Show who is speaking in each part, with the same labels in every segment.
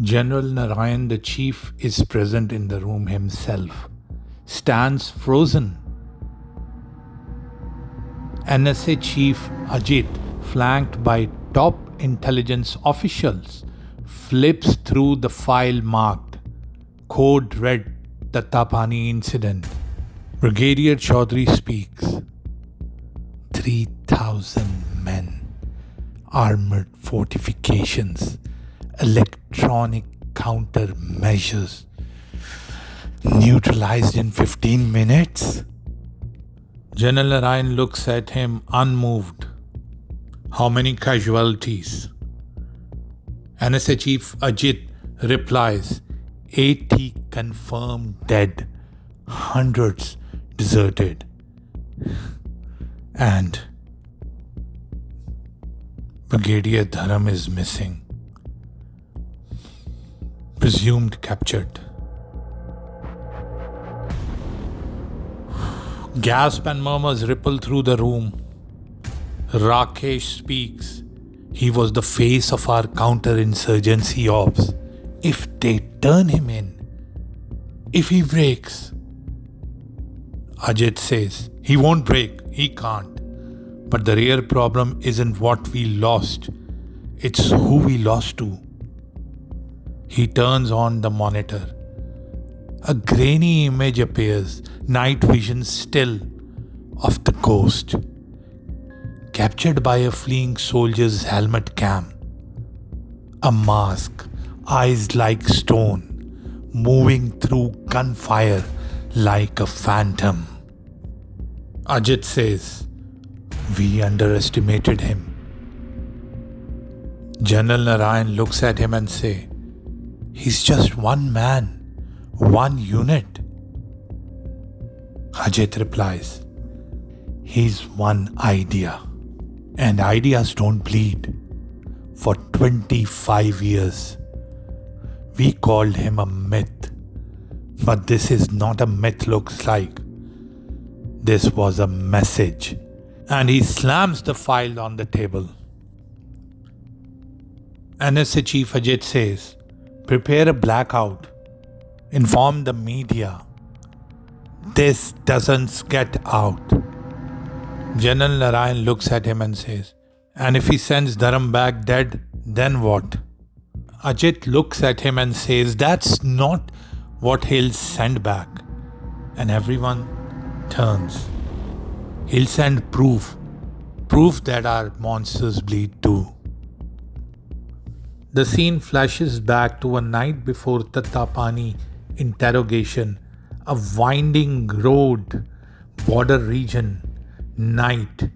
Speaker 1: General Narayan, the chief, is present in the room himself, stands frozen. NSA Chief Ajit, flanked by top intelligence officials, flips through the file marked Code Red Tattapani Incident. Brigadier Chaudhary speaks. 3,000 men, armored fortifications, electronic countermeasures, neutralized in 15 minutes? General Narayan looks at him unmoved. How many casualties? NSA Chief Ajit replies, 80 confirmed dead, hundreds deserted, and Brigadier Dharam is missing, presumed captured. Gasp and murmurs ripple through the room. Rakesh speaks. He was the face of our counter-insurgency ops. If they turn him in, if he breaks, Ajit says, he won't break, he can't. But the real problem isn't what we lost, it's who we lost to. He turns on the monitor. A grainy image appears, night vision still, of the ghost, captured by a fleeing soldier's helmet cam. A mask, eyes like stone, moving through gunfire like a phantom. Ajit says, we underestimated him. General Narayan looks at him and says, he's just one man, one unit. Ajit replies, he's one idea, and ideas don't bleed. For 25 years, we called him a myth, but this is not a myth looks like. This was a message. And he slams the file on the table. NSA Chief Ajit says, prepare a blackout. Inform the media. This doesn't get out. General Narayan looks at him and says, and if he sends Dharam back dead, then what? Ajit looks at him and says, that's not what he'll send back. And everyone turns. He'll send proof that our monsters bleed too. The scene flashes back to a night before Tattapani interrogation, a winding road, border region, night.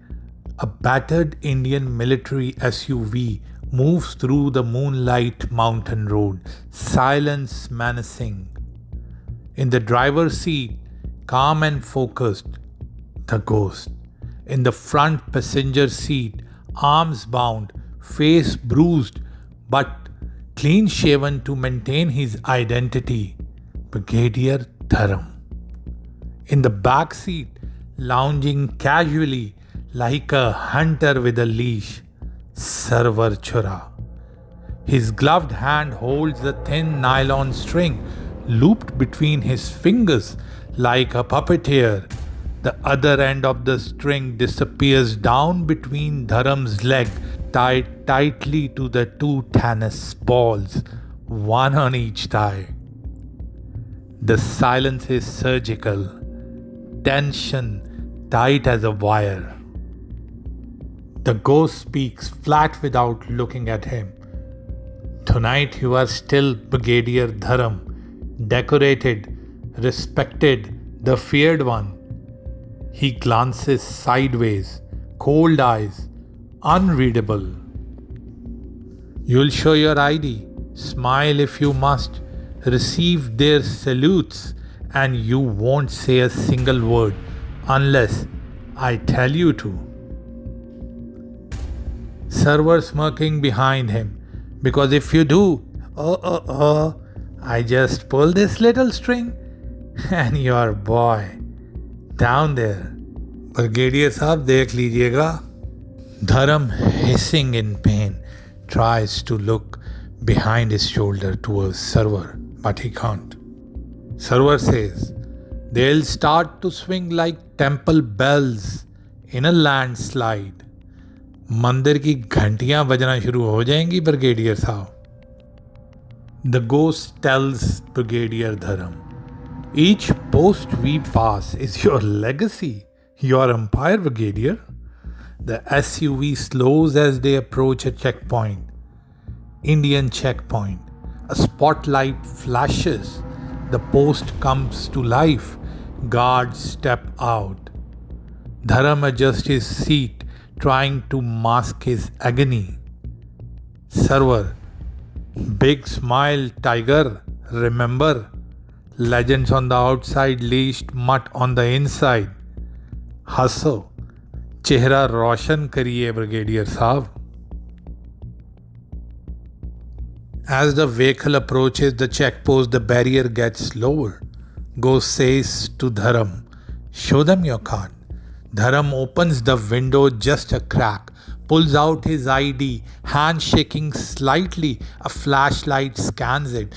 Speaker 1: A battered Indian military SUV moves through the moonlight mountain road, silence menacing. In the driver's seat, calm and focused, the ghost. In the front passenger seat, arms bound, face bruised, but clean shaven to maintain his identity, Brigadier Dharam. In the back seat, lounging casually like a hunter with a leash, Sarwar Chura. His gloved hand holds a thin nylon string looped between his fingers like a puppeteer. The other end of the string disappears down between Dharam's leg, tied tightly to the two tennis balls, one on each thigh. The silence is surgical, tension tight as a wire. The ghost speaks flat without looking at him. Tonight you are still Brigadier Dharam, decorated, respected, the feared one. He glances sideways, cold eyes, unreadable. You'll show your ID, smile if you must, receive their salutes, and you won't say a single word unless I tell you to. Server smirking behind him, because if you do, I just pull this little string and your boy down there. Brigadier साहब देख लीजिएगा. Dharam, hissing in pain, tries to look behind his shoulder towards Sarwar, but he can't. Sarwar says, they'll start to swing like temple bells in a landslide. मंदिर की घंटियां बजना शुरू हो जाएंगी brigadier साहब. The ghost tells Brigadier Dharam, each post we pass is your legacy, your empire, Brigadier. The SUV slows as they approach a checkpoint. Indian checkpoint. A spotlight flashes. The post comes to life. Guards step out. Dharam adjusts his seat, trying to mask his agony. Sarwar, big smile, tiger. Remember, legends on the outside, leashed mutt on the inside. हंसो, चेहरा रोशन करिए brigadier साहब. As the vehicle approaches the checkpost, the barrier gets lower. Ghost says to Dharam, show them your card. Dharam opens the window just a crack, pulls out his ID, hand shaking slightly. A flashlight scans it.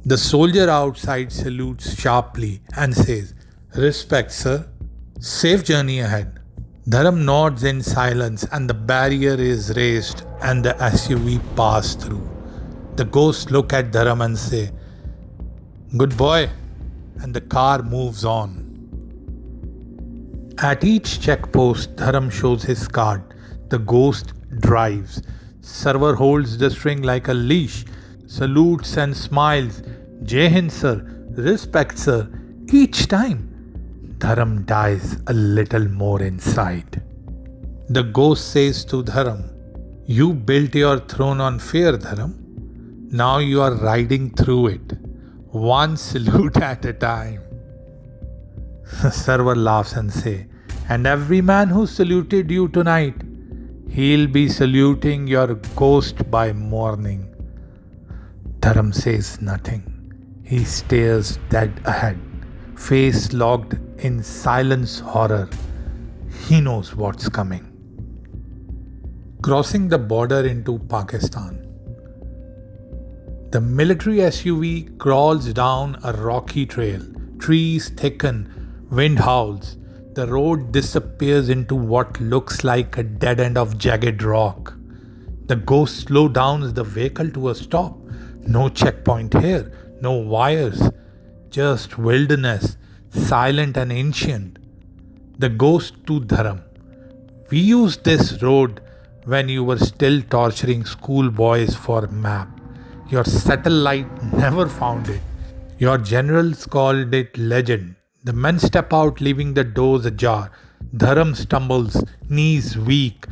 Speaker 1: The soldier outside salutes sharply and says, respect, sir. Safe journey ahead. Dharam nods in silence and the barrier is raised and the SUV passes through. The ghosts look at Dharam and say, good boy, and the car moves on. At each checkpost, Dharam shows his card. The ghost drives. Sarwar holds the string like a leash, salutes and smiles. Jai Hind, sir. Respect, sir. Each time, Dharam dies a little more inside. The ghost says to Dharam, you built your throne on fear, Dharam. Now you are riding through it, one salute at a time. Sarwar laughs and says, and every man who saluted you tonight, he'll be saluting your ghost by morning. Dharam says nothing. He stares dead ahead, face locked in silence horror. He knows what's coming. Crossing the border into Pakistan. The military SUV crawls down a rocky trail. Trees thicken, wind howls. The road disappears into what looks like a dead end of jagged rock. The ghost slows down the vehicle to a stop. No checkpoint here, no wires, just wilderness, silent and ancient. The ghost to Dharam. We used this road when you were still torturing schoolboys for map. Your satellite never found it. Your generals called it legend. The men step out, leaving the doors ajar. Dharam stumbles, knees weak.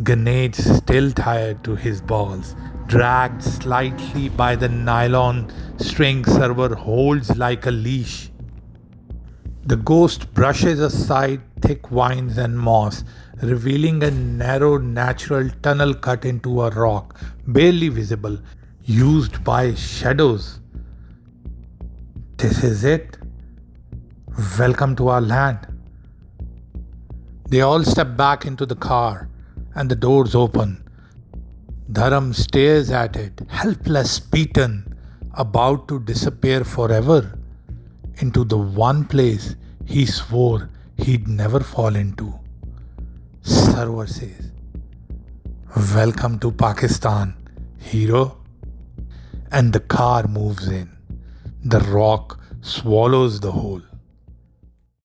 Speaker 1: Grenades still tied to his balls. Dragged slightly by the nylon string Sarwar holds like a leash. The ghost brushes aside thick vines and moss, revealing a narrow natural tunnel cut into a rock, barely visible, used by shadows. This is it. Welcome to our land. They all step back into the car and the doors open. Dharam stares at it, helpless, beaten, about to disappear forever into the one place he swore he'd never fall into. Sarwar says, welcome to Pakistan, hero. And the car moves in. The rock swallows the whole.